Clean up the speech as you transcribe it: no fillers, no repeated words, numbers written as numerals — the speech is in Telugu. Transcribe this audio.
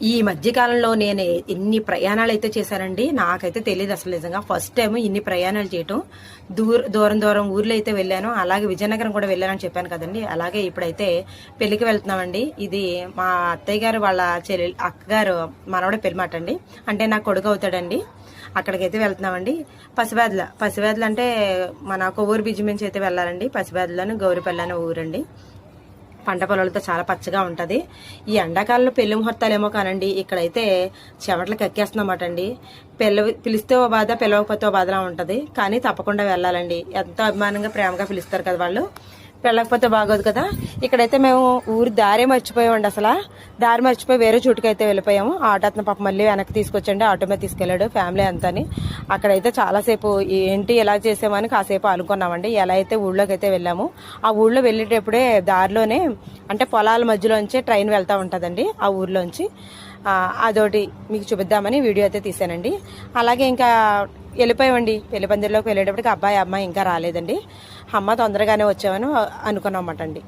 ఈ మధ్యకాలంలో నేను ఎన్ని ప్రయాణాలు అయితే చేశానండి, నాకైతే తెలియదు అసలు. నిజంగా ఫస్ట్ టైం ఇన్ని ప్రయాణాలు చేయటం. దూరం దూరం ఊర్లో అయితే వెళ్ళాను. అలాగే విజయనగరం కూడా వెళ్ళానని చెప్పాను కదండి. అలాగే ఇప్పుడైతే పెళ్లికి వెళ్తున్నామండి. ఇది మా అత్తయ్య గారు వాళ్ళ అక్కగారు మనవడే పెళ్లి మాట అండి. అంటే నాకు కొడుకు అవుతాడండి. అక్కడికైతే వెళ్తున్నామండి. పసివేదలు అంటే మన కొవ్వూరు బిజ్జి నుంచి అయితే వెళ్ళాలండి. పసివేదలని గౌరిపల్లి అనే ఊరండి. పంట పొలాలతో చాలా పచ్చగా ఉంటుంది. ఈ ఎండాకాలంలో పెళ్లి ముహూర్తాలేమో కానండి, ఇక్కడైతే చెమటలకు ఎక్కేస్తున్నమాట అండి. పిలిస్తే ఓ బాధ, పిలవకపోతే ఓ బాధలా ఉంటుంది. కానీ తప్పకుండా వెళ్ళాలండి. ఎంతో అభిమానంగా ప్రేమగా పిలుస్తారు కదా వాళ్ళు. వెళ్ళకపోతే బాగోదు కదా. ఇక్కడైతే మేము ఊరి దారే మర్చిపోయామండి. అసలు దారి మర్చిపోయి వేరే చోటుకి అయితే వెళ్ళిపోయాము. ఆటో అతను పాప మళ్ళీ వెనక్కి తీసుకొచ్చండి. ఆటో మీద తీసుకెళ్లాడు ఫ్యామిలీ అంతాని. అక్కడైతే చాలాసేపు ఏంటి ఎలా చేసామని కాసేపు అనుకున్నామండి. ఎలా అయితే ఊళ్ళోకి అయితే వెళ్ళాము. ఆ ఊళ్ళో వెళ్ళేటప్పుడే దారిలోనే అంటే పొలాల మధ్యలోంచి ట్రైన్ వెళ్తూ ఉంటుందండి ఆ ఊర్లోంచి. అదొకటి మీకు చూపిద్దామని వీడియో అయితే తీసానండి. అలాగే ఇంకా వెళ్ళిపోయామండి. పెళ్లి పందిరిలోకి వెళ్ళేటప్పటికి అమ్మాయి ఇంకా రాలేదండి. అమ్మ తొందరగానే వచ్చామని అనుకున్నామట అండి.